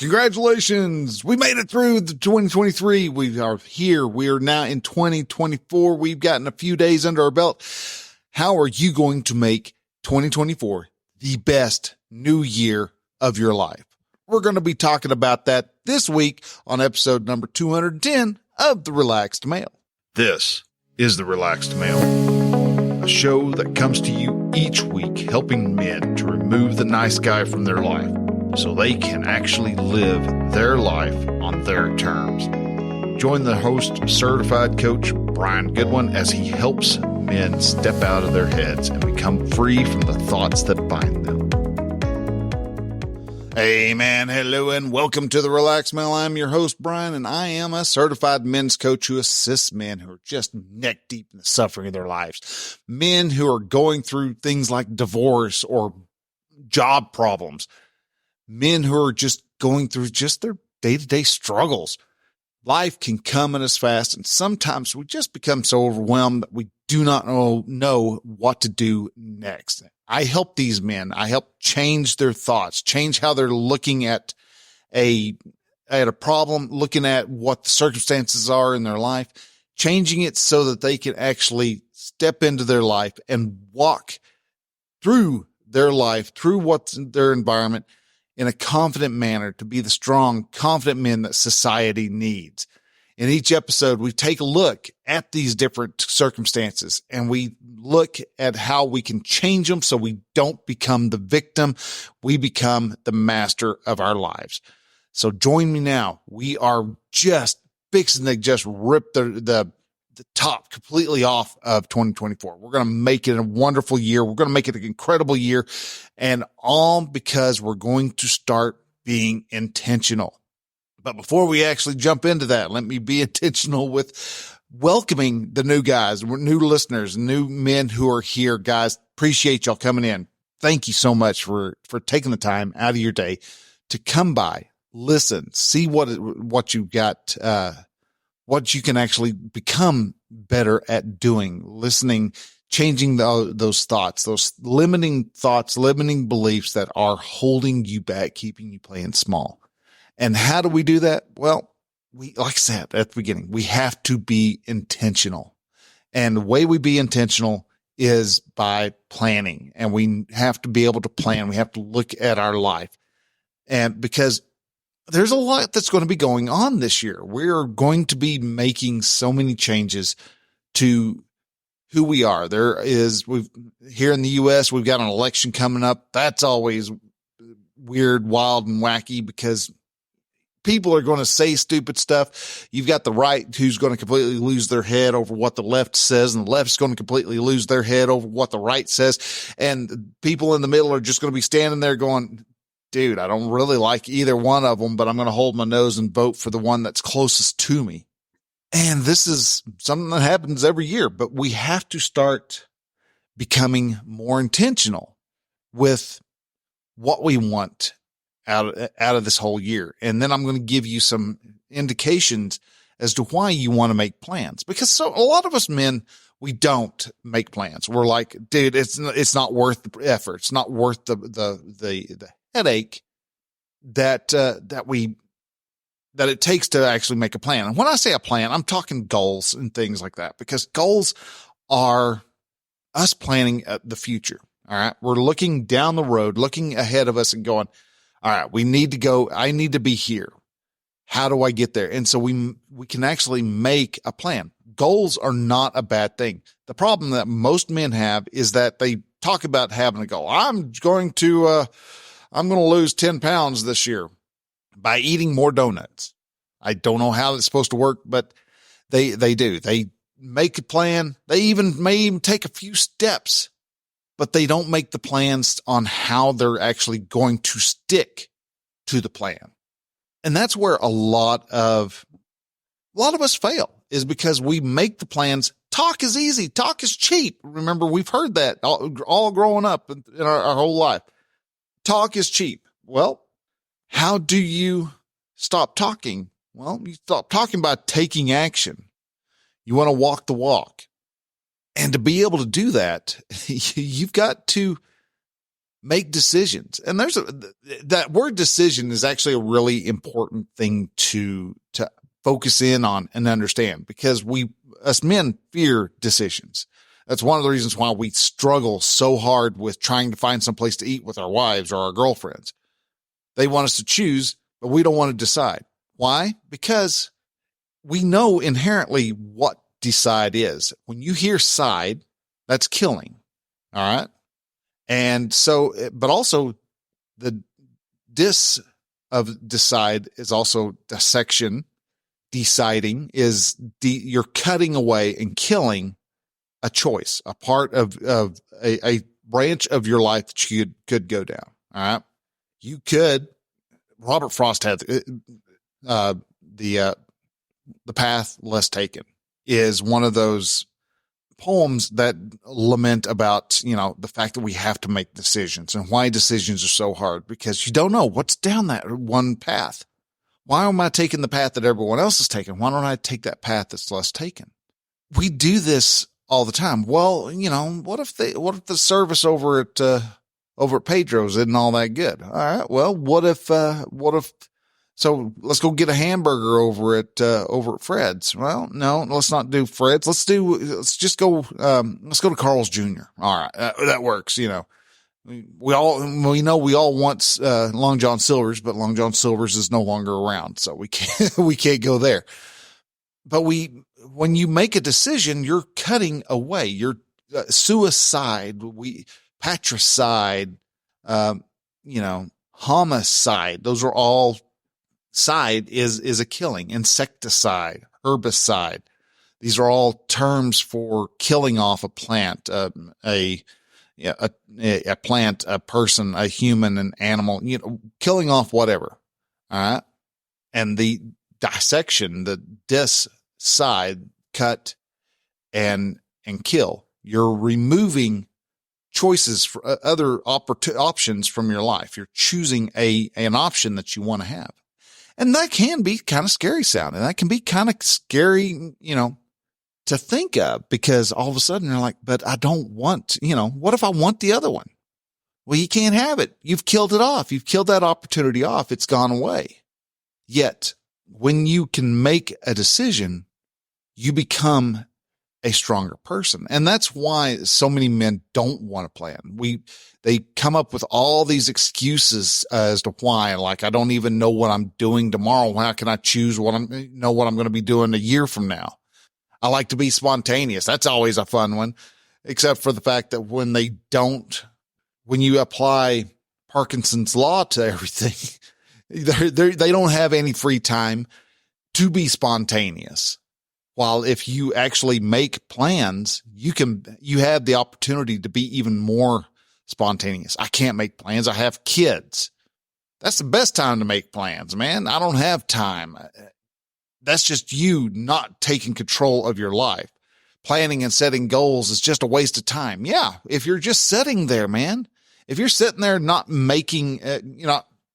Congratulations. We made it through the 2023. We are here. We are now in 2024. We've gotten a few days under our belt. How are you going to make 2024 the best new year of your life? We're going to be talking about that this week on episode number 210 of The Relaxed Male. This is The Relaxed Male, a show that comes to you each week helping men to remove the nice guy from their life so they can actually live their life on their terms. Join the host, certified coach Brian Goodwin, as he helps men step out of their heads and become free from the thoughts that bind them. Hey man, hello and welcome to The Relaxed Male. I'm your host Brian, and I am a certified men's coach who assists men who are just neck deep in the suffering of their lives. Men who are going through things like divorce or job problems. Men who are just going through just their day-to-day struggles. Life can come at us fast, and sometimes we just become so overwhelmed that we do not know what to do next. I help these men. I help change their thoughts, change how they're looking at a problem, looking at what the circumstances are in their life, changing it so that they can actually step into their life and walk through their life, through what's in their environment, in a confident manner, to be the strong, confident men that society needs. In each episode, we take a look at these different circumstances and we look at how we can change them so we don't become the victim. We become the master of our lives. So join me now. We are just fixing to just rip the top completely off of 2024. We're going to make it a wonderful year. We're going to make it an incredible year, and all because we're going to start being intentional. But before we actually jump into that, let me be intentional with welcoming the new guys, new listeners, new men who are here. Guys, appreciate y'all coming in. Thank you so much for taking the time out of your day to come by, listen, see what you've got, what you can actually become better at doing, listening, changing those thoughts, those limiting thoughts, limiting beliefs that are holding you back, keeping you playing small. And how do we do that? Well, like I said at the beginning, we have to be intentional. And the way we be intentional is by planning. And we have to be able to plan. We have to look at our life. And because there's a lot that's going to be going on this year. We're going to be making so many changes to who we are. Here in the U.S., we've got an election coming up. That's always weird, wild, and wacky because people are going to say stupid stuff. You've got the right who's going to completely lose their head over what the left says, and the left's going to completely lose their head over what the right says. And people in the middle are just going to be standing there going, dude, I don't really like either one of them, but I'm going to hold my nose and vote for the one that's closest to me. And this is something that happens every year, but we have to start becoming more intentional with what we want out of this whole year. And then I'm going to give you some indications as to why you want to make plans, because a lot of us men, we don't make plans. We're like, dude, it's not worth the effort. It's not worth the headache that it takes to actually make a plan. And when I say a plan, I'm talking goals and things like that, because goals are us planning the future. All right. We're looking down the road, looking ahead of us and going, all right, we need to go. I need to be here. How do I get there? And so we can actually make a plan. Goals are not a bad thing. The problem that most men have is that they talk about having a goal. I'm going to lose 10 pounds this year by eating more donuts. I don't know how it's supposed to work, but they do. They make a plan. They may even take a few steps, but they don't make the plans on how they're actually going to stick to the plan. And that's where a lot of us fail, is because we make the plans. Talk is easy. Talk is cheap. Remember, we've heard that all growing up in our whole life. Talk is cheap. Well, how do you stop talking? Well, you stop talking by taking action. You want to walk the walk. And to be able to do that, you've got to make decisions. And that word decision is actually a really important thing to focus in on and understand, because us men fear decisions. That's one of the reasons why we struggle so hard with trying to find some place to eat with our wives or our girlfriends. They want us to choose, but we don't want to decide. Why? Because we know inherently what decide is. When you hear side, that's killing. All right. And so, but also the of decide is also dissection. Deciding is you're cutting away and killing a choice, a part of a branch of your life that you could go down. All right. You could, Robert Frost had the path less taken is one of those poems that lament about, the fact that we have to make decisions and why decisions are so hard, because you don't know what's down that one path. Why am I taking the path that everyone else is taking? Why don't I take that path that's less taken? We do this all the time. Well, what if the service over at Pedro's isn't all that good? All right. Well, so let's go get a hamburger over at Fred's. Well, no, let's not do Fred's. Let's just go to Carl's Jr. All right. That works. We all want Long John Silver's, but Long John Silver's is no longer around, so we can't go there. But when you make a decision, you're cutting away. You're suicide, patricide, homicide. Those are all side is a killing. Insecticide, herbicide. These are all terms for killing off a plant, a plant, a person, a human, an animal, killing off whatever. All right. And the dissection, the side, cut and kill. You're removing choices for other options from your life. You're choosing an option that you want to have. And that can be kind of scary sounding. That can be kind of scary, to think of, because all of a sudden you're like, but I don't want, what if I want the other one? Well, you can't have it. You've killed it off. You've killed that opportunity off. It's gone away. Yet when you can make a decision, you become a stronger person. And that's why so many men don't want to plan. They come up with all these excuses as to why, like, I don't even know what I'm doing tomorrow. How can I choose what I'm going to be doing a year from now? I like to be spontaneous. That's always a fun one, except for the fact that when you apply Parkinson's law to everything, they don't have any free time to be spontaneous. While if you actually make plans, you have the opportunity to be even more spontaneous. I can't make plans. I have kids. That's the best time to make plans, man. I don't have time. That's just you not taking control of your life. Planning and setting goals is just a waste of time. Yeah. If you're just sitting there, man, if you're sitting there not making,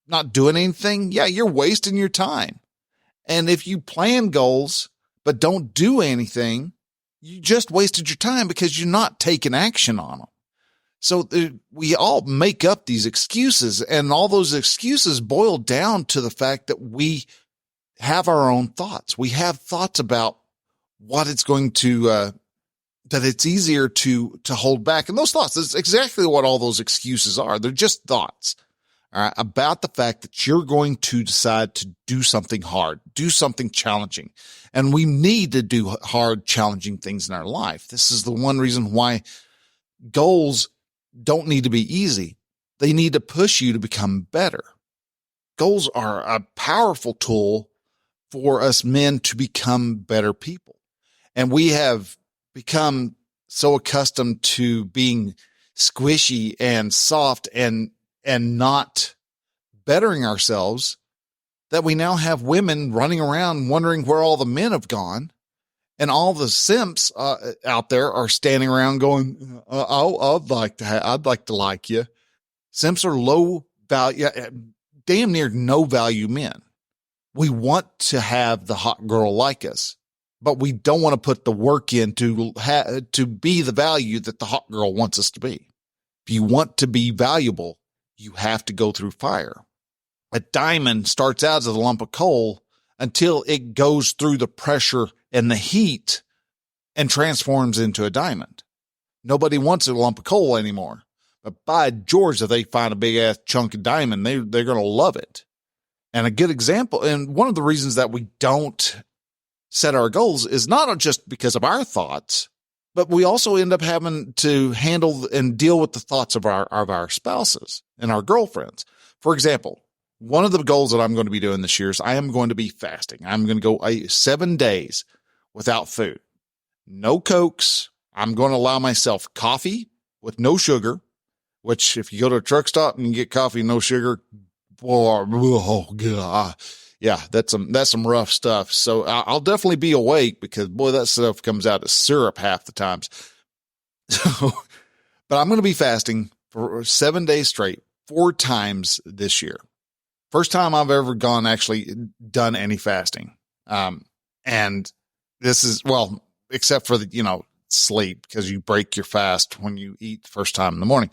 not doing anything, yeah, you're wasting your time. And if you plan goals, but don't do anything, you just wasted your time because you're not taking action on them. So we all make up these excuses, and all those excuses boil down to the fact that we have our own thoughts. We have thoughts about what it's going to, that it's easier to hold back. And those thoughts, that's exactly what all those excuses are. They're just thoughts, all right, about the fact that you're going to decide to do something hard, do something challenging. And we need to do hard, challenging things in our life. This is the one reason why goals don't need to be easy. They need to push you to become better. Goals are a powerful tool for us men to become better people. And we have become so accustomed to being squishy and soft and not bettering ourselves that we now have women running around wondering where all the men have gone. And all the simps out there are standing around going, I'd like to like you. Simps are low value, damn near no value men. We want to have the hot girl like us, but we don't want to put the work in to be the value that the hot girl wants us to be. If you want to be valuable, you have to go through fire. A diamond starts out as a lump of coal until it goes through the pressure and the heat and transforms into a diamond. Nobody wants a lump of coal anymore. But by George, if they find a big ass chunk of diamond, they're going to love it. And a good example, and one of the reasons that we don't set our goals is not just because of our thoughts, but we also end up having to handle and deal with the thoughts of our spouses and our girlfriends. For example, one of the goals that I'm going to be doing this year is I am going to be fasting. I'm going to go 7 days without food, no Cokes. I'm going to allow myself coffee with no sugar, which if you go to a truck stop and you get coffee, no sugar, boy, oh God. Yeah, that's some rough stuff. So I'll definitely be awake because boy, that stuff comes out as syrup half the times. So, but I'm going to be fasting for 7 days straight, 4 times this year. First time I've ever actually done any fasting. And this is, well, except for the, sleep, because you break your fast when you eat the first time in the morning.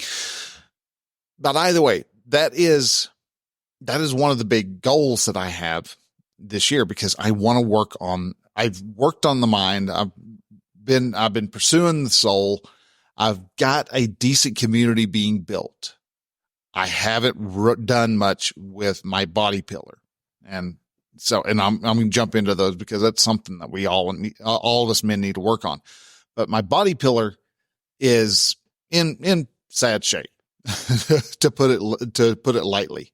But either way, that is one of the big goals that I have this year, because I want to I've worked on the mind. I've been pursuing the soul. I've got a decent community being built. I haven't done much with my body pillar. And I'm going to jump into those because that's something that we all of us men need to work on. But my body pillar is in sad shape, to put it lightly.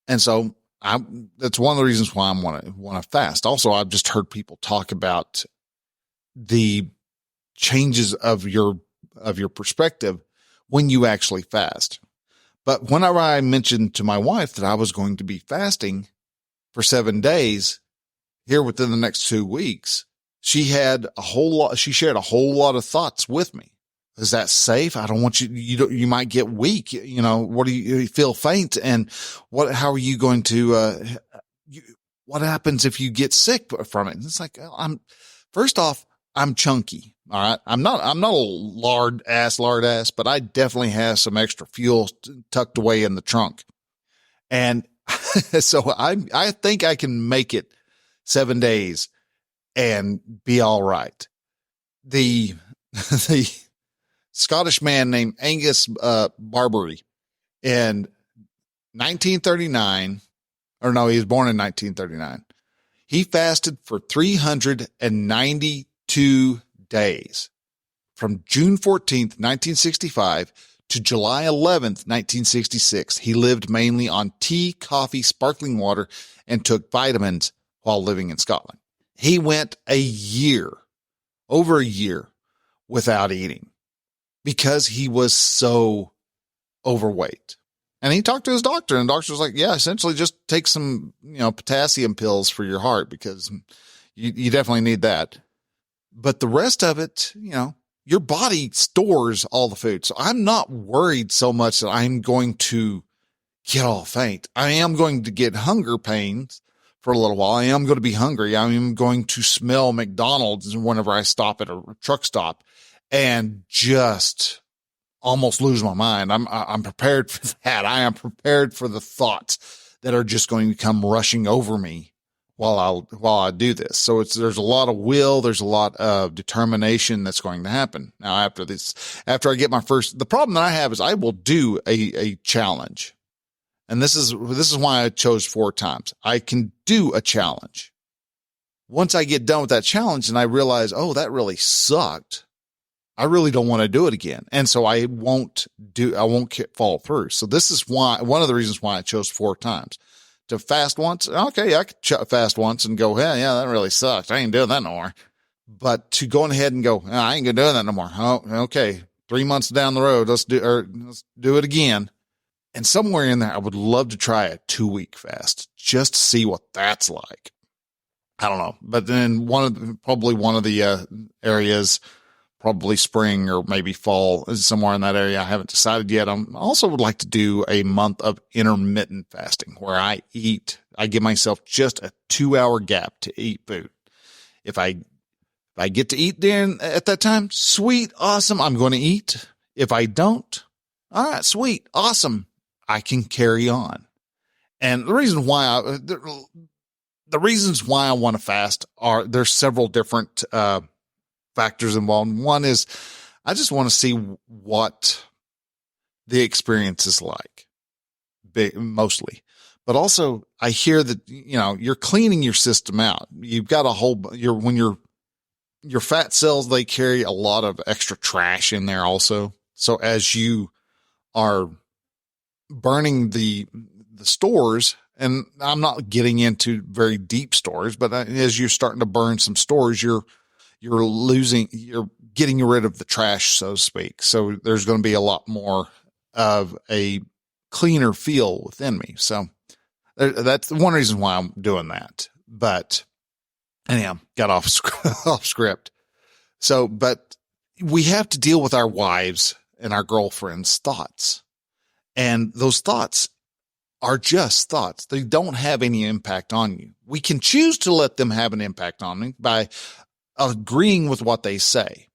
And so that's one of the reasons why I want to fast. Also, I've just heard people talk about the changes of your perspective when you actually fast. But whenever I mentioned to my wife that I was going to be fasting for 7 days here within the next 2 weeks, she shared a whole lot of thoughts with me. Is that safe? I don't want you might get weak. What do you feel faint? And how are you going to, what happens if you get sick from it? And it's like, first off, I'm chunky. All right. I'm not a lard ass, but I definitely have some extra fuel tucked away in the trunk. And so I think I can make it 7 days and be all right. The Scottish man named Angus Barbary in 1939, or no, he was born in 1939. He fasted for 392 days from June 14th, 1965 to July 11th, 1966. He lived mainly on tea, coffee, sparkling water, and took vitamins while living in Scotland. He went over a year without eating because he was so overweight. And he talked to his doctor, and the doctor was like, yeah, essentially just take some, potassium pills for your heart because you definitely need that. But the rest of it, your body stores all the food. So I'm not worried so much that I'm going to get all faint. I am going to get hunger pains for a little while. I am going to be hungry. I am going to smell McDonald's whenever I stop at a truck stop and just almost lose my mind. I'm prepared for that. I am prepared for the thoughts that are just going to come rushing over me while I do this. So there's a lot of will. There's a lot of determination that's going to happen. Now, after I get the problem that I have is I will do a challenge. And this is why I chose 4 times. I can do a challenge. Once I get done with that challenge and I realize, oh, that really sucked, I really don't want to do it again. And so I won't follow through. So this is one of the reasons why I chose 4 times. To fast once, okay, I could fast once and go, hey, yeah, that really sucked. I ain't doing that no more. But to go ahead and go, I ain't gonna do that no more. Oh, okay, 3 months down the road, let's do it again. And somewhere in there, I would love to try a 2-week fast just to see what that's like. I don't know. But then probably one of the areas, probably spring or maybe fall, somewhere in that area. I haven't decided yet. I also would like to do a month of intermittent fasting where I give myself just a 2-hour gap to eat food. If I get to eat at that time, sweet, awesome, I'm going to eat. If I don't, All right, sweet. Awesome. I can carry on. And the reason why the reasons why I want to fast there's several different, factors involved. One is I just want to see what the experience is like, mostly. But also I hear that, you're cleaning your system out. You've got when your fat cells, they carry a lot of extra trash in there also. So as you are burning the stores, and I'm not getting into very deep stores, but as you're starting to burn some stores, you're getting rid of the trash, so to speak. So there's going to be a lot more of a cleaner feel within me. So that's one reason why I'm doing that. But anyhow, got off script. So, but we have to deal with our wives and our girlfriends' thoughts. And those thoughts are just thoughts. They don't have any impact on you. We can choose to let them have an impact on me by agreeing with what they say,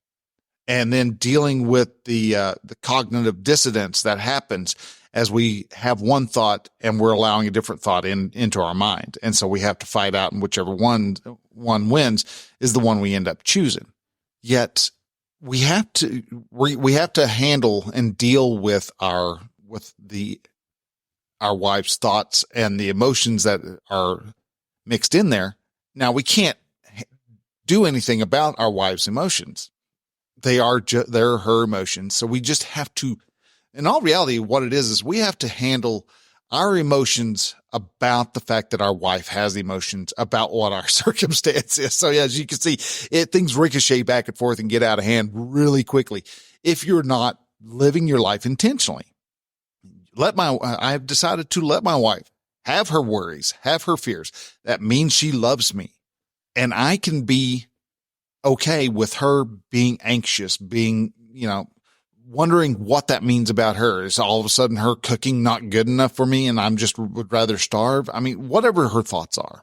and then dealing with the cognitive dissonance that happens as we have one thought and we're allowing a different thought into our mind. And so we have to fight out, and whichever one wins is the one we end up choosing. Yet we have to handle and deal with our wife's thoughts and the emotions that are mixed in there. Now, we can't do anything about our wife's emotions. They're her emotions. So we just have to, in all reality, what it is we have to handle our emotions about the fact that our wife has emotions about what our circumstance is. So yeah, as you can see, things ricochet back and forth and get out of hand really quickly if you're not living your life intentionally. I've decided to let my wife have her worries, have her fears. That means she loves me. And I can be okay with her being anxious, being, wondering what that means about her. Is all of a sudden her cooking not good enough for me and I'm just would rather starve? I mean, whatever her thoughts are.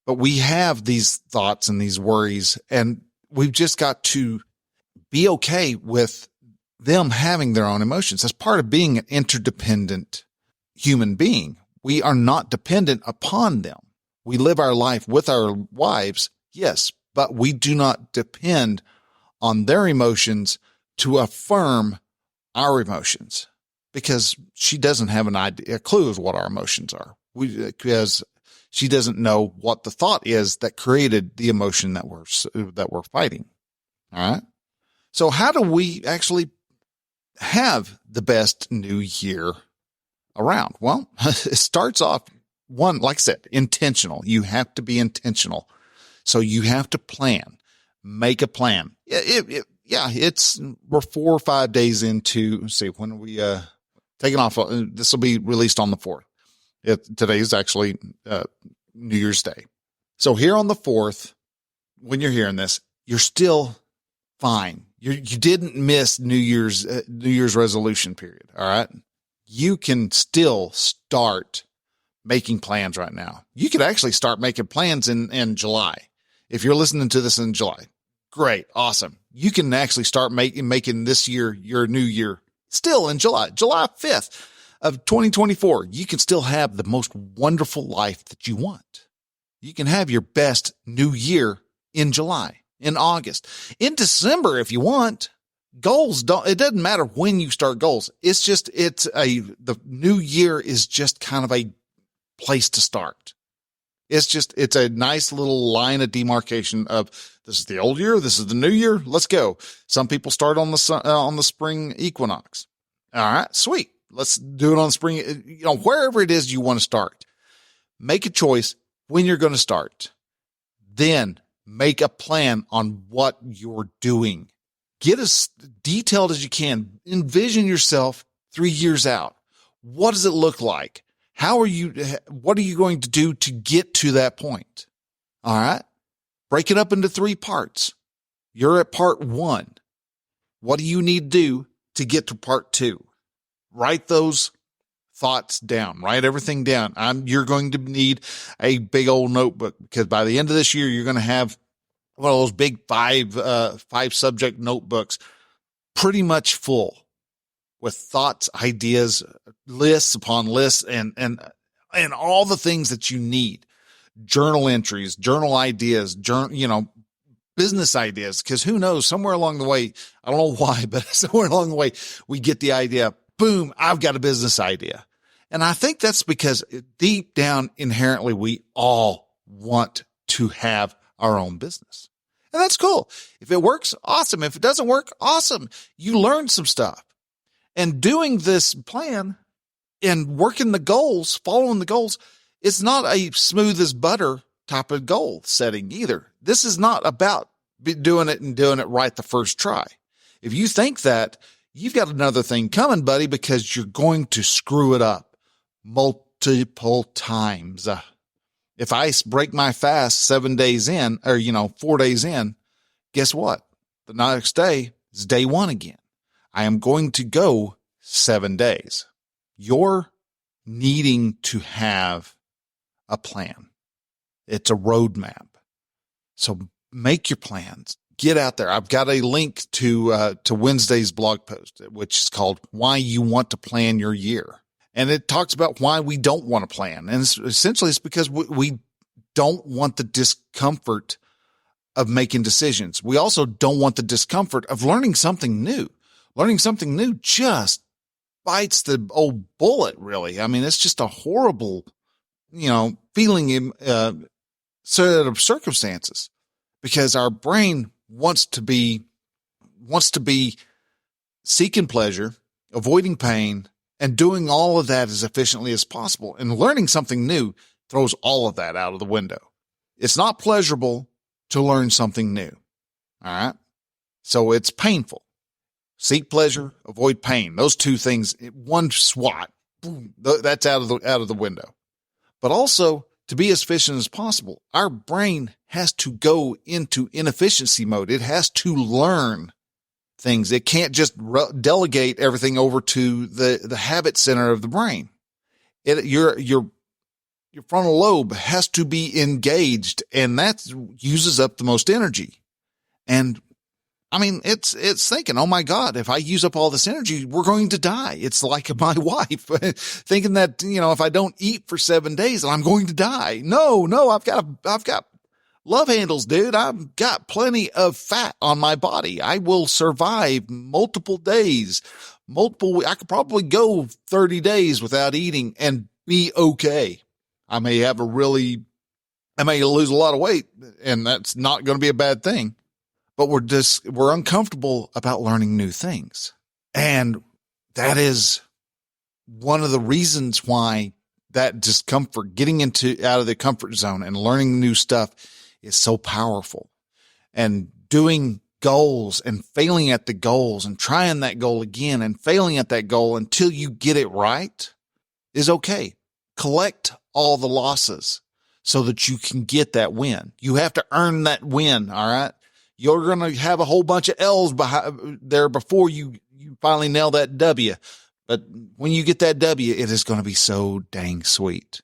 But we have these thoughts and these worries, and we've just got to be okay with them having their own emotions. That's part of being an interdependent human being. We are not dependent upon them. We live our life with our wives, yes, but we do not depend on their emotions to affirm our emotions, because she doesn't have a clue of what our emotions are. Because she doesn't know what the thought is that created the emotion that we're fighting. All right. So how do we actually have the best new year around? Well, it starts off like I said, intentional. You have to be intentional. So you have to plan, make a plan. We're 4 or 5 days into, let's see, when are we, taking off? This will be released on the 4th. Today is actually, New Year's Day. So here on the 4th, when you're hearing this, you're still fine. You didn't miss New Year's resolution period. All right. You can still start making plans right now. You could actually start making plans in July. If you're listening to this in July, great. Awesome. You can actually start making this year, your new year, still in July 5th of 2024. You can still have the most wonderful life that you want. You can have your best new year in July, in August, in December if you want. Goals it doesn't matter when you start goals. It's just, the new year is just kind of a place to start. It's a nice little line of demarcation of this is the old year, this is the new year. Let's go. Some people start on the spring equinox. All right, sweet. Let's do it on spring. Wherever it is you want to start, make a choice when you're going to start. Then make a plan on what you're doing. Get as detailed as you can. Envision yourself 3 years out. What does it look like? What are you going to do to get to that point? All right. Break it up into 3 parts. You're at part 1. What do you need to do to get to part 2? Write those thoughts down. Write everything down. You're going to need a big old notebook, because by the end of this year, you're going to have one of those big five subject notebooks pretty much full. with thoughts, ideas, lists upon lists, and all the things that you need. Journal entries, journal ideas, business ideas. Because who knows, somewhere along the way, I don't know why, but somewhere along the way, we get the idea, boom, I've got a business idea. And I think that's because deep down, inherently, we all want to have our own business. And that's cool. If it works, awesome. If it doesn't work, awesome. You learn some stuff. And doing this plan and working the goals, following the goals, it's not a smooth as butter type of goal setting either. This is not about doing it right the first try. If you think that, you've got another thing coming, buddy, because you're going to screw it up multiple times. If I break my fast 7 days in, or 4 days in, guess what? The next day is day one again. I am going to go 7 days. You're needing to have a plan. It's a roadmap. So make your plans. Get out there. I've got a link to Wednesday's blog post, which is called Why You Want to Plan Your Year. And it talks about why we don't want to plan. And essentially it's because we don't want the discomfort of making decisions. We also don't want the discomfort of learning something new. Learning something new just bites the old bullet, really. I mean, it's just a horrible, feeling in set of circumstances, because our brain wants to be seeking pleasure, avoiding pain, and doing all of that as efficiently as possible. And learning something new throws all of that out of the window. It's not pleasurable to learn something new. All right. So it's painful. Seek pleasure, avoid pain. Those two things, one swat, boom, that's out of the window. But also, to be as efficient as possible, our brain has to go into inefficiency mode. It has to learn things. It can't just delegate everything over to the habit center of the brain. Your frontal lobe has to be engaged, and that uses up the most energy. And I mean, it's thinking, oh my God, if I use up all this energy, we're going to die. It's like my wife thinking that, if I don't eat for 7 days, I'm going to die. No, I've got love handles, dude. I've got plenty of fat on my body. I will survive multiple days, I could probably go 30 days without eating and be okay. I may lose a lot of weight, and that's not going to be a bad thing. But we're uncomfortable about learning new things. And that is one of the reasons why that discomfort, getting out of the comfort zone and learning new stuff, is so powerful. And doing goals and failing at the goals and trying that goal again and failing at that goal until you get it right is okay. Collect all the losses so that you can get that win. You have to earn that win. All right. You're going to have a whole bunch of L's behind there before you finally nail that W. But when you get that W, it is going to be so dang sweet.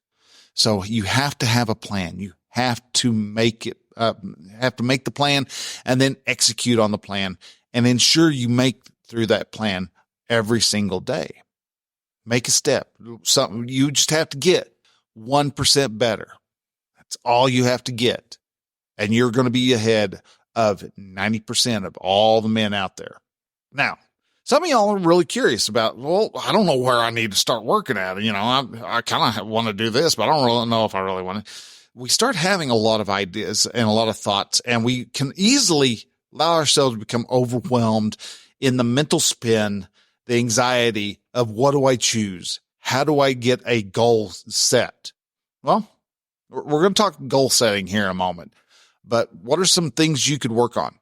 So you have to have a plan. You have to make the plan and then execute on the plan and ensure you make through that plan every single day. Make a step. Something you just have to get 1% better. That's all you have to get. And you're going to be ahead of 90% of all the men out there. Now, some of y'all are really curious about, well, I don't know where I need to start working at. I kind of want to do this, but I don't really know if I really want to. We start having a lot of ideas and a lot of thoughts, and we can easily allow ourselves to become overwhelmed in the mental spin, the anxiety of what do I choose? How do I get a goal set? Well, we're going to talk goal setting here in a moment. But what are some things you could work on?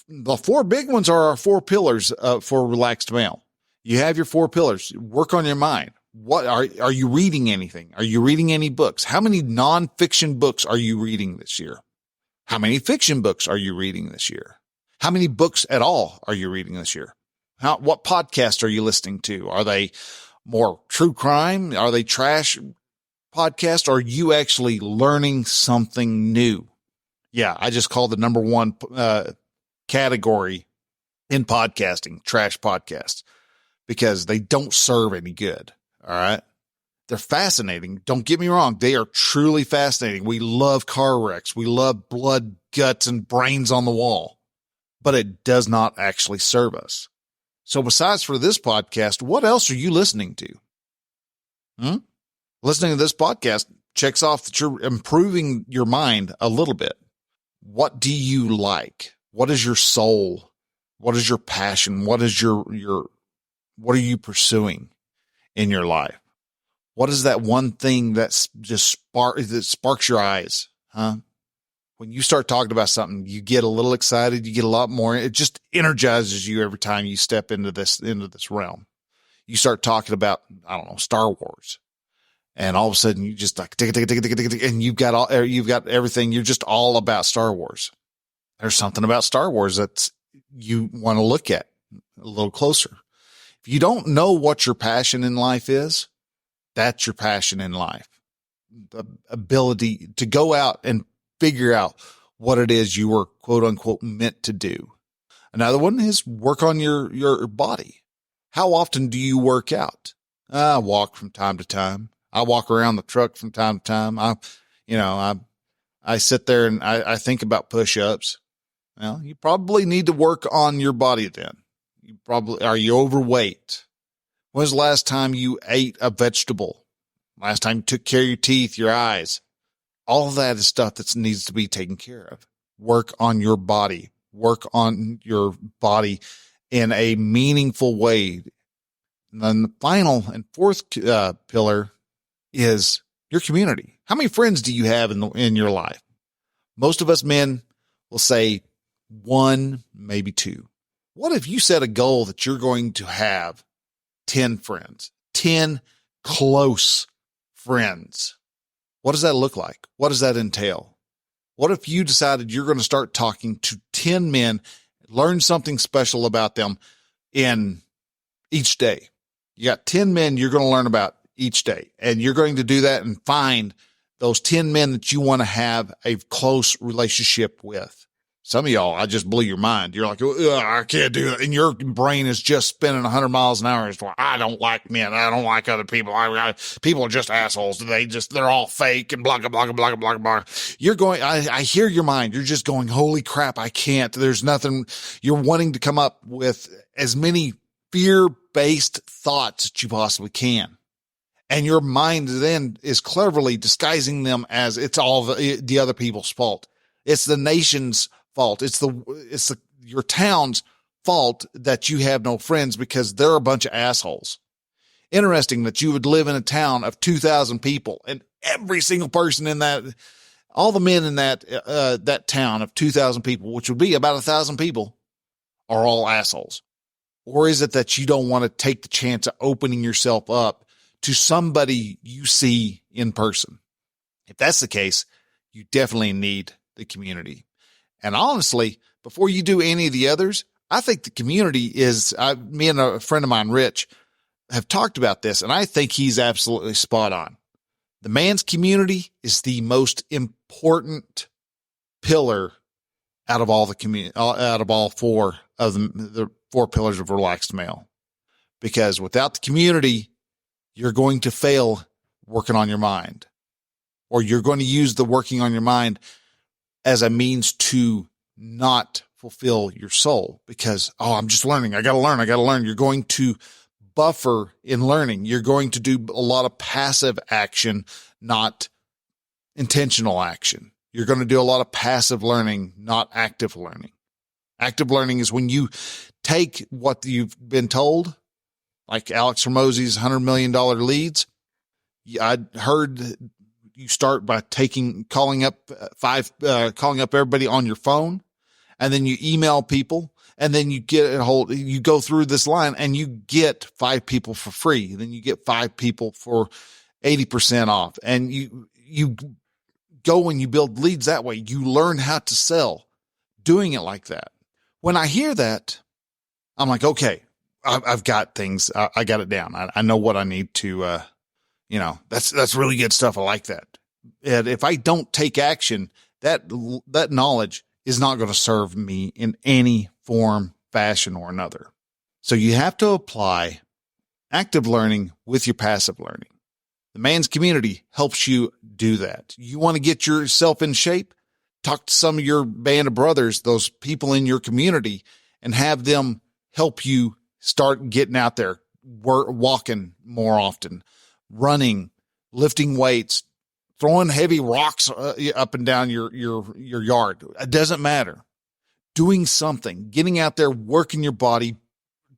The 4 big ones are our 4 pillars for relaxed male. You have your 4 pillars. Work on your mind. What are you reading anything? Are you reading any books? How many nonfiction books are you reading this year? How many fiction books are you reading this year? How many books at all are you reading this year? What podcasts are you listening to? Are they more true crime? Are they trash podcasts? Or are you actually learning something new? Yeah, I just called the number one category in podcasting, trash podcasts. because they don't serve any good. All right. They're fascinating. Don't get me wrong. They are truly fascinating. We love car wrecks. We love blood, guts, and brains on the wall, but it does not actually serve us. So besides for this podcast, what else are you listening to? Listening to this podcast checks off that you're improving your mind a little bit. What do you like? What is your soul? What is your passion? What is what are you pursuing in your life? What is that one thing that's just that sparks your eyes? When you start talking about something, you get a little excited, you get a lot more. It just energizes you every time you step into this realm. You start talking about, I don't know, Star Wars, and all of a sudden you just like, and you've got everything. You're just all about Star Wars. There's something about Star Wars that you want to look at a little closer. If you don't know what your passion in life is, that's your passion in life. The ability to go out and figure out what it is you were quote unquote meant to do. Another one is work on your body. How often do you work out? I walk from time to time. I walk around the truck from time to time. I sit there and I think about push-ups. Well, you probably need to work on your body then. Are you overweight? When's the last time you ate a vegetable? Last time you took care of your teeth, your eyes? All of that is stuff that needs to be taken care of. Work on your body. Work on your body in a meaningful way. And then the final and fourth pillar is your community. How many friends do you have in your life? Most of us men will say one, maybe two. What if you set a goal that you're going to have 10 friends, 10 close friends? What does that look like? What does that entail? What if you decided you're going to start talking to 10 men, learn something special about them in each day? You got 10 men you're going to learn about each day, and you're going to do that and find those 10 men that you want to have a close relationship with. Some of y'all, I just blew your mind. You're like, I can't do that. And your brain is just spinning 100 miles an hour. It's like, I don't like men. I don't like other people. People are just assholes. They're all fake and blah, blah, blah, blah, blah, blah. You're going, I hear your mind. You're just going, holy crap, I can't. There's nothing. You're wanting to come up with as many fear-based thoughts that you possibly can. And your mind then is cleverly disguising them as it's all the other people's fault. It's the nation's fault. It's your town's fault that you have no friends because they're a bunch of assholes. Interesting that you would live in a town of 2,000 people and every single person in that, all the men in that town of 2,000 people, which would be about 1,000 people, are all assholes. Or is it that you don't want to take the chance of opening yourself up to somebody you see in person? If that's the case, you definitely need the community. And honestly, before you do any of the others, I think the community is, me and a friend of mine, Rich, have talked about this, and I think he's absolutely spot on. The man's community is the most important pillar out of all four of the 4 pillars of relaxed male. Because without the community, you're going to fail working on your mind, or you're going to use the working on your mind as a means to not fulfill your soul because, I'm just learning. I got to learn. You're going to buffer in learning. You're going to do a lot of passive action, not intentional action. You're going to do a lot of passive learning, not active learning. Active learning is when you take what you've been told, like Alex Hormozy's $100 million leads. I heard you start by calling up everybody on your phone, and then you email people, and then you you go through this line and you get 5 people for free. Then you get 5 people for 80% off. And you go and you build leads that way. You learn how to sell doing it like that. When I hear that, I'm like, okay, I've got things. I got it down. I know what I need to, that's really good stuff. I like that. And if I don't take action, that knowledge is not going to serve me in any form, fashion, or another. So you have to apply active learning with your passive learning. The man's community helps you do that. You want to get yourself in shape? Talk to some of your band of brothers, those people in your community, and have them help you start getting out there, walking more often, running, lifting weights, throwing heavy rocks up and down your yard. It doesn't matter. Doing something, getting out there, working your body,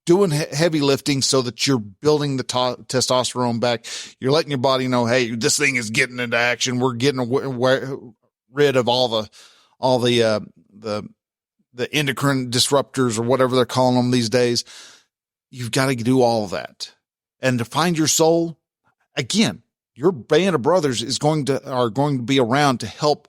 doing heavy lifting so that you're building the testosterone back. You're letting your body know, hey, this thing is getting into action. We're getting rid of all the endocrine disruptors or whatever they're calling them these days. You've got to do all of that. And to find your soul, again, your band of brothers are going to be around to help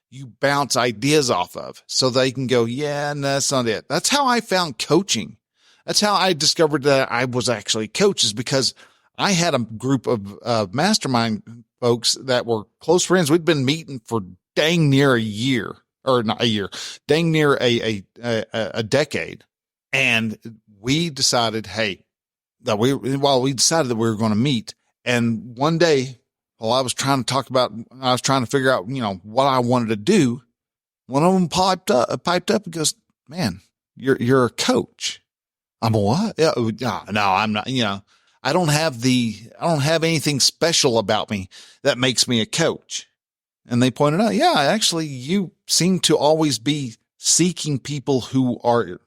you bounce ideas off of so they can go, yeah, no, that's not it. That's how I found coaching. That's how I discovered that I was actually a coach, is because I had a group of mastermind folks that were close friends. We'd been meeting for dang near a year, or not a year, dang near a decade. And we decided, hey, that we decided that we were going to meet. And one day, while I was trying to figure out, what I wanted to do, one of them piped up and goes, man, you're a coach. I'm a what? Yeah, no, I'm not, I don't have anything special about me that makes me a coach. And they pointed out, yeah, actually you seem to always be seeking people who are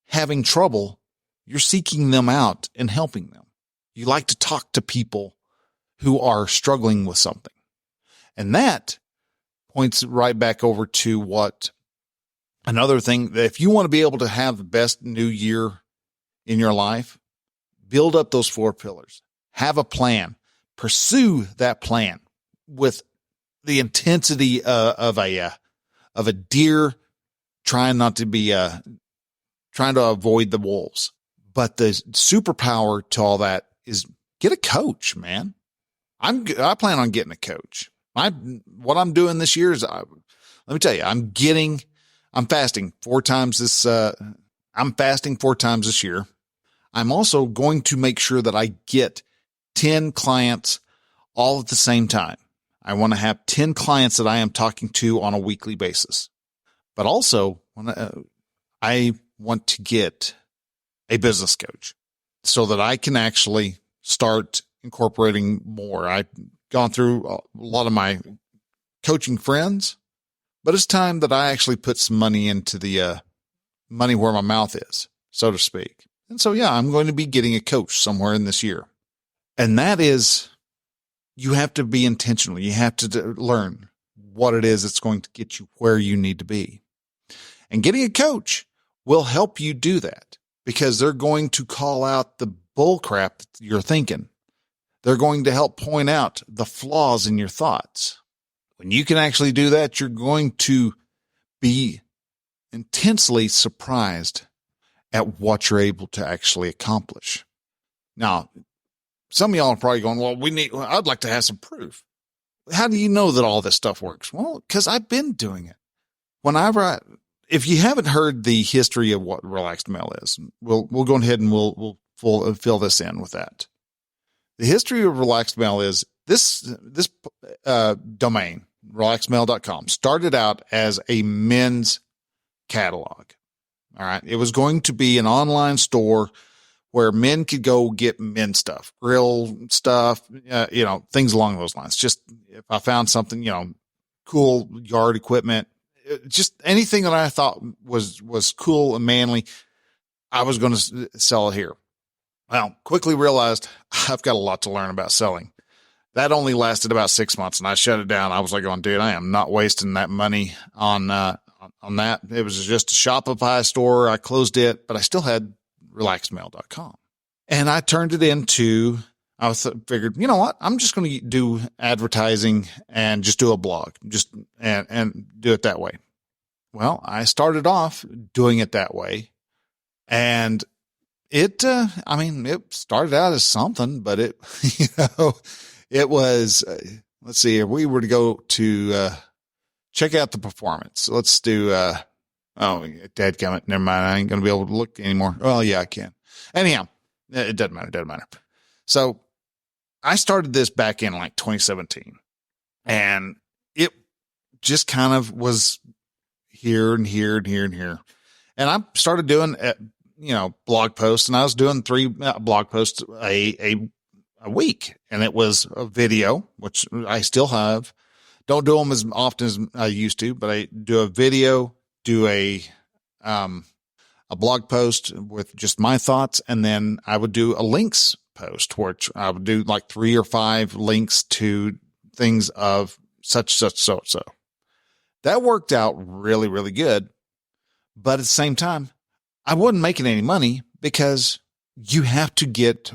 having trouble. You're seeking them out and helping them. You like to talk to people who are struggling with something. And that points right back over to what another thing, that if you want to be able to have the best new year in your life, build up those 4 pillars, have a plan, pursue that plan with the intensity of a deer trying to avoid the wolves. But the superpower to all that is get a coach, man. I plan on getting a coach. What I'm doing this year is, let me tell you, I'm fasting 4 times this, I'm fasting 4 times this year. I'm also going to make sure that I get 10 clients all at the same time. I want to have 10 clients that I am talking to on a weekly basis, but also I want to get a business coach so that I can actually start incorporating more. I've gone through a lot of my coaching friends, but it's time that I actually put some money into the money where my mouth is, so to speak. And so, yeah, I'm going to be getting a coach somewhere in this year. And that is, you have to be intentional. You have to learn what it is that's going to get you where you need to be. And getting a coach will help you do that, because they're going to call out the bull crap that you're thinking. They're going to help point out the flaws in your thoughts. When you can actually do that, you're going to be intensely surprised at what you're able to actually accomplish. Now, some of y'all are probably going, well, I'd like to have some proof. How do you know that all this stuff works? Well, because I've been doing it. If you haven't heard the history of what relaxed male is, we'll go ahead and we'll fill this in with that. The history of relaxed male is this domain, relaxedmale.com, started out as a men's catalog. All right. It was going to be an online store where men could go get men's stuff, grill stuff, things along those lines. Just if I found something, cool yard equipment, just anything that I thought was cool and manly, I was going to sell it here. Well, quickly realized I've got a lot to learn about selling. That only lasted about 6 months, and I shut it down. I was like, dude, I am not wasting that money on that. It was just a Shopify store. I closed it, but I still had relaxedmale.com. And I turned it into, figured, you know what? I'm just going to do advertising and just do a blog, and do it that way. Well, I started off doing it that way, and it started out as something, but it was, let's see, if we were to go to, check out the performance. Let's do, dadgummit. Never mind. I ain't going to be able to look anymore. Well, yeah, I can. Anyhow, it doesn't matter. So I started this back in like 2017, and it just kind of was here and here and here and here. And I started doing, blog posts, and I was doing 3 blog posts a week, and it was a video, which I still have. Don't do them as often as I used to, but I do a video, do a blog post with just my thoughts. And then I would do a links post, which I would do like 3 or 5 links to things of such. That worked out really, really good. But at the same time, I wasn't making any money because you have to get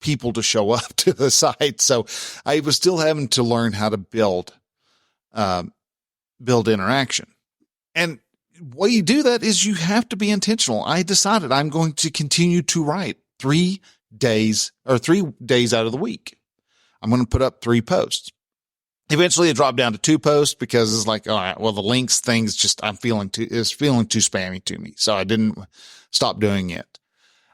people to show up to the site. So I was still having to learn how to build interaction. And the way you do that is you have to be intentional. I decided I'm going to continue to write 3 days out of the week. I'm going to put up 3 posts. Eventually it dropped down to 2 posts because it's like, all right, well, the links things just, is feeling too spammy to me. So I didn't stop doing it.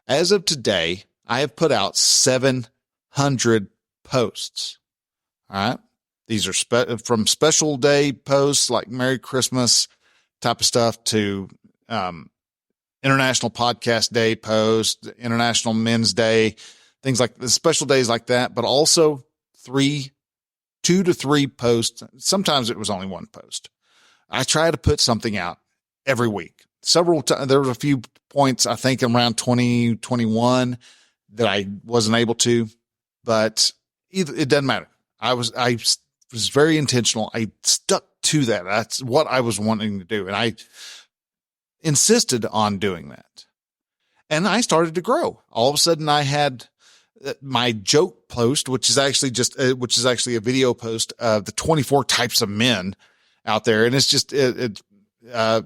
As of today, I have put out 700 posts. All right. These are from special day posts like Merry Christmas type of stuff to, International Podcast Day posts, International Men's Day, things like the special days like that, but also 2 to 3 posts. Sometimes it was only 1 post. I try to put something out every week. Several times, there was a few points, I think around 2021 that I wasn't able to, but it doesn't matter. I was very intentional. I stuck to that. That's what I was wanting to do. And I insisted on doing that. And I started to grow. All of a sudden I had my joke post, which is actually a video post of the 24 types of men out there. And it's just, I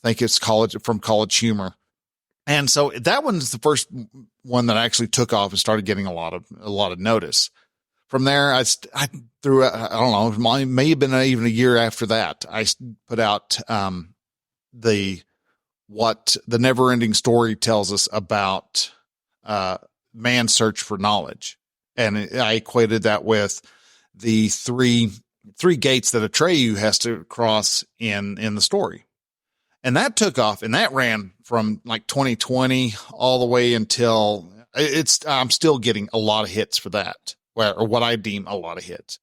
think it's from College Humor. And so that one's the first one that actually took off and started getting a lot of notice. From there, I threw, I don't know, it may have been even a year after that. I put out, what the never ending story tells us about, man's search for knowledge. And I equated that with the three gates that Atreyu has to cross in the story. And that took off, and that ran from like 2020 all the way until I'm still getting a lot of hits for that, or what I deem a lot of hits.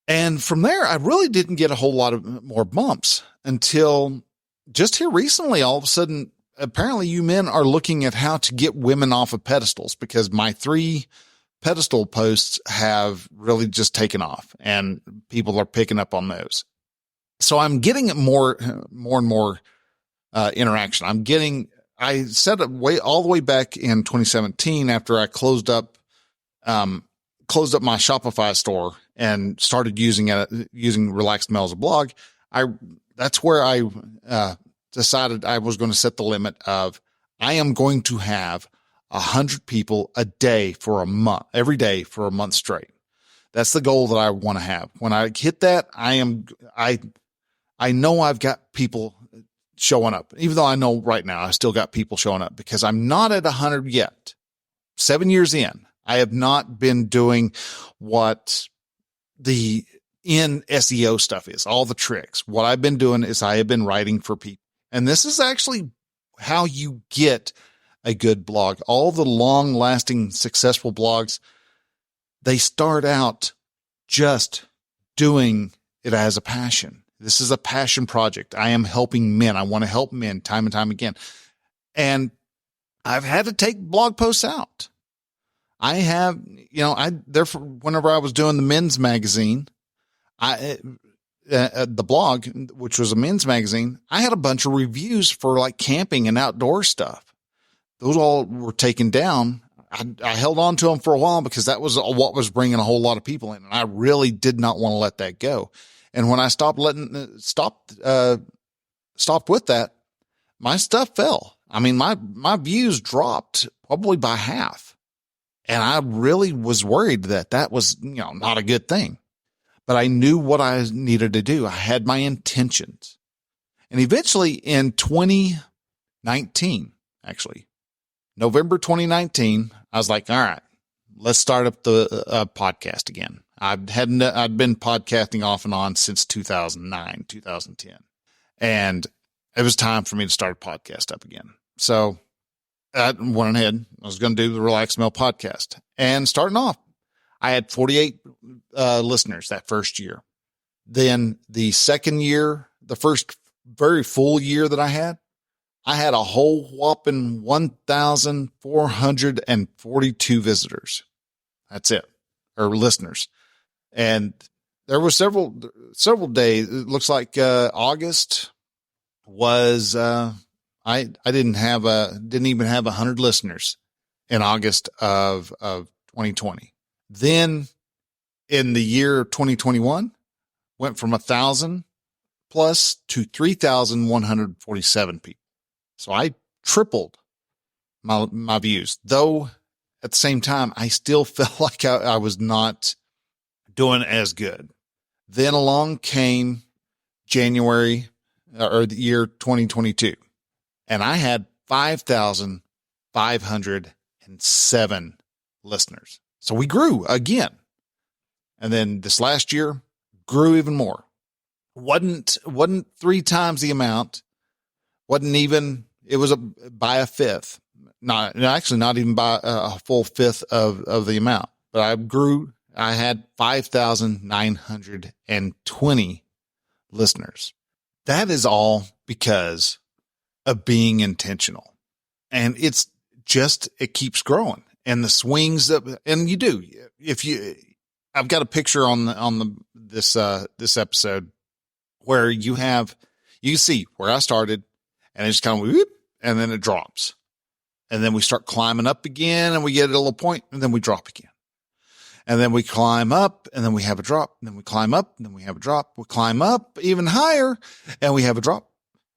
And from there, I really didn't get a whole lot of more bumps until just here recently. All of a sudden, apparently you men are looking at how to get women off of pedestals, because my 3 pedestal posts have really just taken off and people are picking up on those. So I'm getting more and more interaction. I set it all the way back in 2017 after I closed up my Shopify store and started using Relaxed Mail as a blog. That's where I decided I was going to set the limit of, I am going to have 100 people a day for a month, every day for a month straight. That's the goal that I want to have. When I hit that, I know I've got people showing up, even though I know right now I still got people showing up, because I'm not at 100 yet. 7 years in, I have not been doing what the in SEO stuff is, all the tricks. What I've been doing is I have been writing for people. And this is actually how you get a good blog. All the long lasting, successful blogs, they start out just doing it as a passion. This is a passion project. I am helping men. I want to help men time and time again. And I've had to take blog posts out. I have, whenever I was doing the men's magazine, the blog, which was a men's magazine, I had a bunch of reviews for like camping and outdoor stuff. Those all were taken down. I held on to them for a while because that was what was bringing a whole lot of people in. And I really did not want to let that go. And when I stopped with that, my stuff fell. I mean, my views dropped probably by half. And I really was worried that was, not a good thing. But I knew what I needed to do. I had my intentions. And eventually in 2019, actually, November 2019, I was like, all right, let's start up the podcast again. I'd been podcasting off and on since 2009, 2010. And it was time for me to start a podcast up again. So I went ahead. I was going to do the Relax Mail podcast. And starting off, I had 48 listeners that first year. Then the second year, the first very full year that I had a whole whopping 1,442 visitors. That's it, or listeners. And there were several days. It looks like August was I didn't even have 100 listeners in August of 2020. Then in the year 2021, went from 1,000 plus to 3,147 people. So I tripled my views, though at the same time, I still felt like I was not doing as good. Then along came January or the year 2022, and I had 5,507 listeners. So we grew again. And then this last year grew even more. Wasn't 3 times the amount. It was by a fifth. Not even by a full fifth of the amount. But I grew. I had 5,920 listeners. That is all because of being intentional. And it keeps growing. And the swings and you do. I've got a picture on this episode where you can see where I started, and it just kind of whoop, and then it drops. And then we start climbing up again, and we get at a little point, and then we drop again. And then we climb up, and then we have a drop. And then we climb up, and then we have a drop. We climb up even higher, and we have a drop.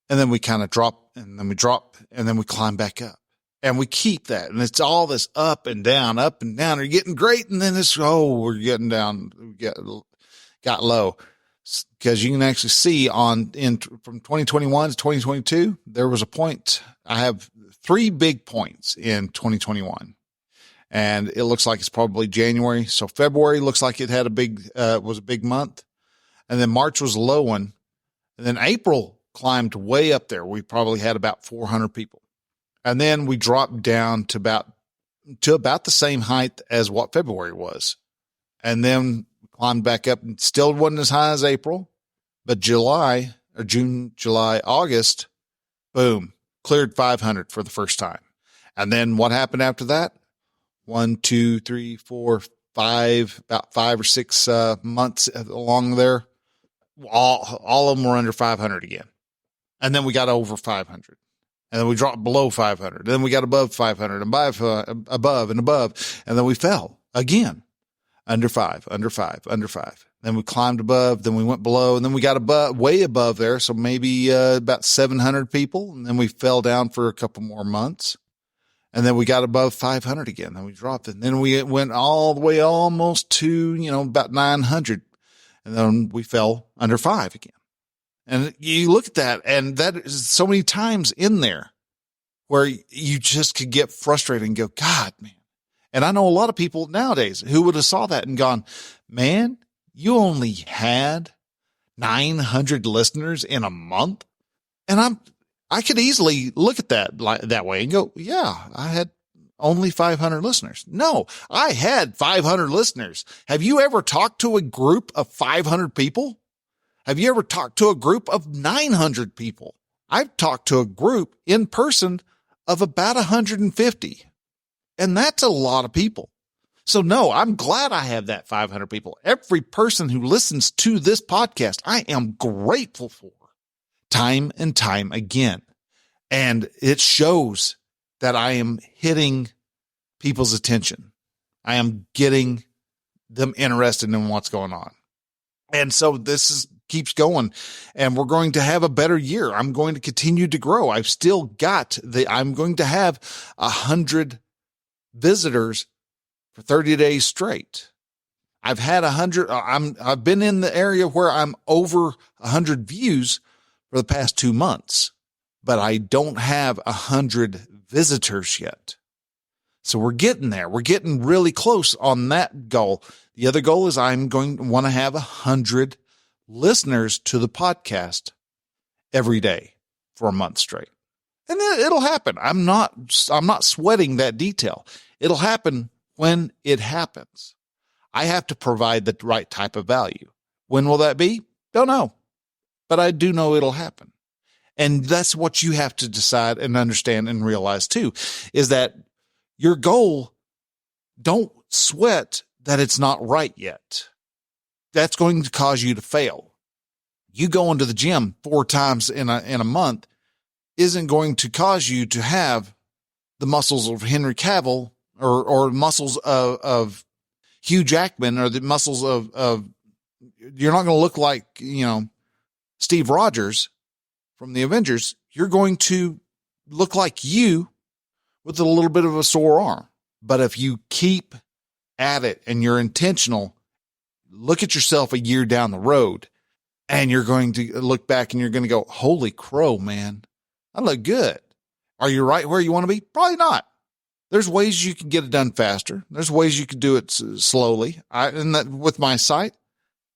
And then we kind of drop, and then we drop, and then we climb back up. And we keep that. And it's all this up and down. You're getting great, and then we're getting down. We got low. Because you can actually see from 2021 to 2022, there was a point. I have 3 big points in 2021, and it looks like it's probably January. So February looks like it had was a big month, and then March was a low one, and then April climbed way up there. We probably had about 400 people, and then we dropped down to about the same height as what February was, and then climbed back up and still wasn't as high as April, but June, July, August, boom, cleared 500 for the first time. And then what happened after that? 1, 2, 3, 4, 5, about 5 or 6 months along there. All of them were under 500 again. And then we got over 500. And then we dropped below 500. And then we got above 500 and above and above. And then we fell again. Under 5. Then we climbed above, then we went below, and then we got way above there. So maybe about 700 people. And then we fell down for a couple more months. And then we got above 500 again. Then we dropped it. And then we went all the way almost to, about 900. And then we fell under 5 again. And you look at that, and that is so many times in there where you just could get frustrated and go, God, man. And I know a lot of people nowadays who would have saw that and gone, man, you only had 900 listeners in a month. And I could easily look at that way and go, yeah, I had only 500 listeners. No, I had 500 listeners. Have you ever talked to a group of 500 people? Have you ever talked to a group of 900 people? I've talked to a group in person of about 150. And that's a lot of people. So no, I'm glad I have that 500 people. Every person who listens to this podcast, I am grateful for time and time again. And it shows that I am hitting people's attention. I am getting them interested in what's going on. And so keeps going, and we're going to have a better year. I'm going to continue to grow. I'm going to have 100 visitors for 30 days straight. I've had 100. I've been in the area where I'm over 100 views for the past 2 months, but I don't have 100 visitors yet. So we're getting there. We're getting really close on that goal. The other goal is I'm going to want to have 100 listeners to the podcast every day for a month straight. And then it'll happen. I'm not sweating that detail. It'll happen when it happens. I have to provide the right type of value. When will that be? Don't know. But I do know it'll happen. And that's what you have to decide and understand and realize too, is that your goal, don't sweat that it's not right yet. That's going to cause you to fail. You going to the gym 4 times in a month isn't going to cause you to have the muscles of Henry Cavill or muscles of Hugh Jackman or the muscles of you're not going to look like, Steve Rogers from the Avengers. You're going to look like you with a little bit of a sore arm. But if you keep at it and you're intentional, look at yourself a year down the road and you're going to look back and you're going to go, holy crow, man, I look good. Are you right where you want to be? Probably not. There's ways you can get it done faster. There's ways you can do it slowly. With my site,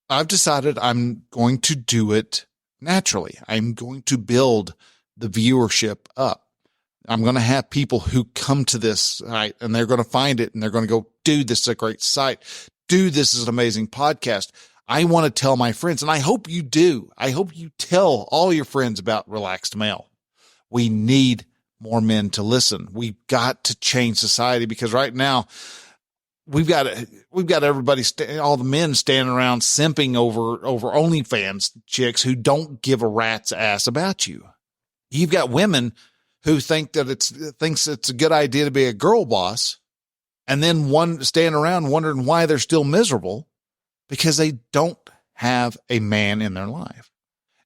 I've decided I'm going to do it naturally. I'm going to build the viewership up. I'm going to have people who come to this site and they're going to find it and they're going to go, dude, this is a great site. Dude, this is an amazing podcast. I want to tell my friends, and I hope you do. I hope you tell all your friends about Relaxed Male. We need more men to listen. We've got to change society because right now we've got everybody, all the men standing around simping over OnlyFans chicks who don't give a rat's ass about you. You've got women who thinks it's a good idea to be a girl boss, and then stand around wondering why they're still miserable because they don't have a man in their life.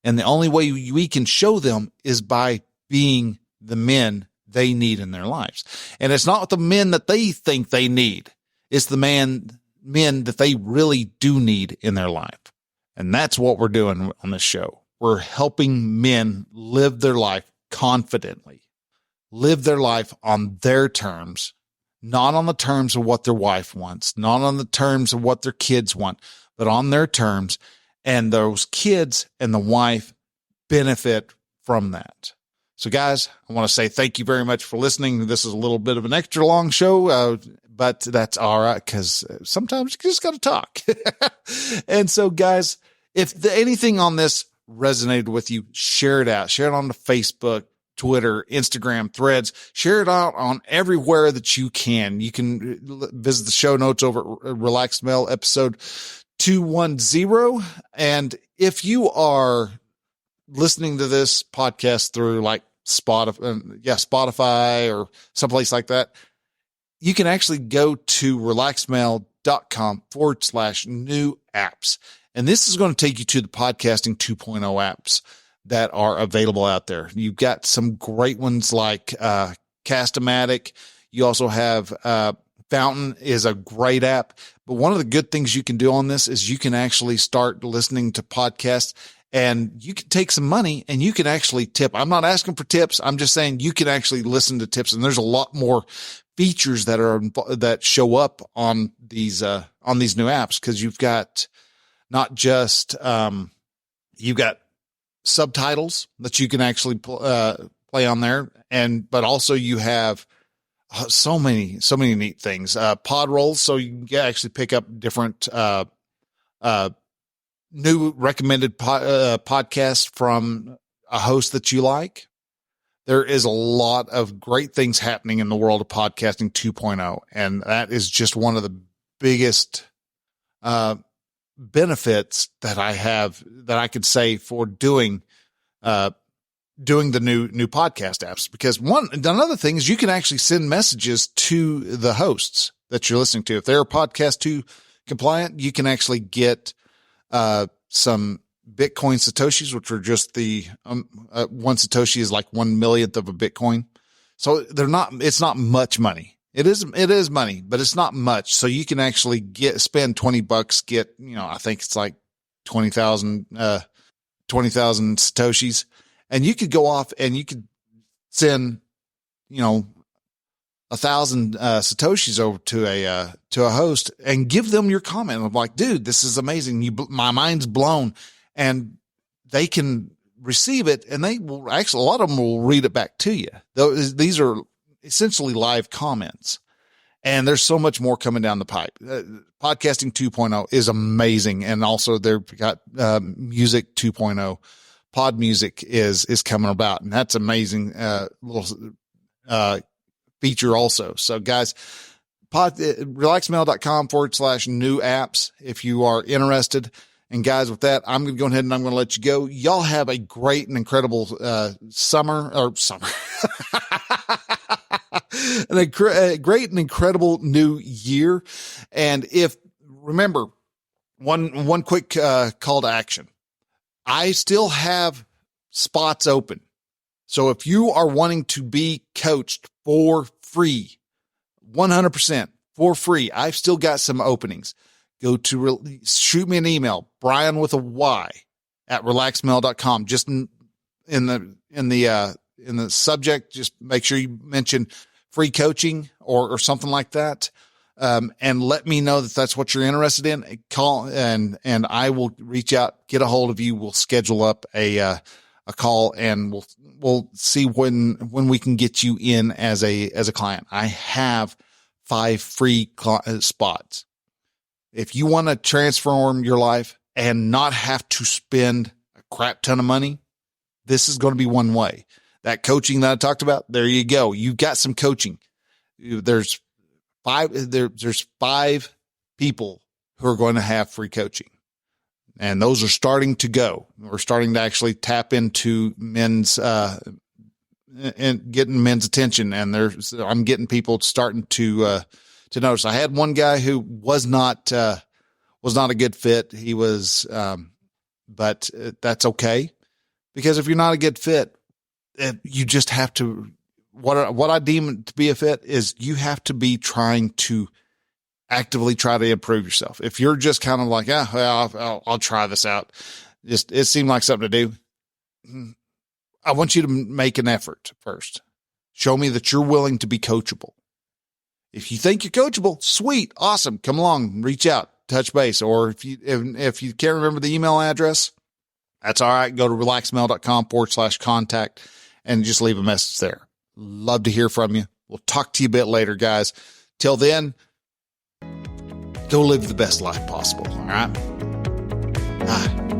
And the only way we can show them is by being the men they need in their lives. And it's not the men that they think they need. It's the men that they really do need in their life. And that's what we're doing on this show. We're helping men live their life confidently, live their life on their terms, not on the terms of what their wife wants, not on the terms of what their kids want, but on their terms. And those kids and the wife benefit from that. So guys, I want to say thank you very much for listening. This is a little bit of an extra long show, but that's all right because sometimes you just got to talk. And so guys, if anything on this resonated with you, share it out. Share it on the Facebook, Twitter, Instagram, Threads. Share it out on everywhere that you can. You can visit the show notes over at Relaxed Male episode 210. And if you are listening to this podcast through like Spotify or someplace like that, you can actually go to relaxedmale.com/new apps. And this is going to take you to the podcasting 2.0 apps that are available out there. You've got some great ones like Cast-O-Matic. You also have Fountain is a great app. But one of the good things you can do on this is you can actually start listening to podcasts and you can take some money and you can actually tip. I'm not asking for tips. I'm just saying you can actually listen to tips. And there's a lot more features that show up on these new apps because you've got not just you've got subtitles that you can actually play on there, but also you have so many neat things. Pod rolls, so you can actually pick up different new recommended podcasts from a host that you like. There is a lot of great things happening in the world of podcasting 2.0, and that is just one of the biggest benefits that I have that I could say for doing the new podcast apps. Because another thing is you can actually send messages to the hosts that you're listening to. If they're Podcast 2 compliant, you can actually get some Bitcoin Satoshis, which are just the one Satoshi is like 1/1,000,000th of a Bitcoin. So it's not much money. It is money, but it's not much. So you can actually spend $20, get, I think it's like 20,000 Satoshis, and you could go off and you could send, 1,000 Satoshis over to a host and give them your comment. I'm like, dude, this is amazing. My mind's blown. And they can receive it, and they will actually, a lot of them will read it back to you. These are essentially live comments, and there's so much more coming down the pipe. Podcasting 2.0 is amazing. And also they've got, music 2.0. Pod music is coming about, and that's amazing. Little, feature also. So guys, relaxmail.com/new apps if you are interested. And guys, with that, I'm going to go ahead and I'm going to let you go. Y'all have a great and incredible summer. And a great and incredible new year. And remember, one quick call to action. I still have spots open. So if you are wanting to be coached for free, 100% for free, I've still got some openings. Shoot me an email, Brian with a Y at relaxmail.com. Just in the subject, just make sure you mention free coaching or something like that. And let me know that that's what you're interested in. Call and I will reach out, get a hold of you. We'll schedule up a call, and we'll see when we can get you in as a client. I have 5 free spots. If you want to transform your life and not have to spend a crap ton of money, this is going to be one way. That coaching that I talked about, there you go. You got some coaching. There's 5 people who are going to have free coaching. And those are starting to go. We're starting to actually tap into men's, and getting men's attention. And I'm getting people starting to notice. I had one guy who was not a good fit. He was, but that's okay, because if you're not a good fit, you just have to, what I deem to be a fit is you have to be trying to actively try to improve yourself. If you're just kind of like, I'll try this out. It seemed like something to do. I want you to make an effort first. Show me that you're willing to be coachable. If you think you're coachable, sweet, awesome. Come along, reach out, touch base. Or if you can't remember the email address, that's all right. Go to relaxmail.com/contact and just leave a message there. Love to hear from you. We'll talk to you a bit later, guys. Till then, go live the best life possible. All right. Bye.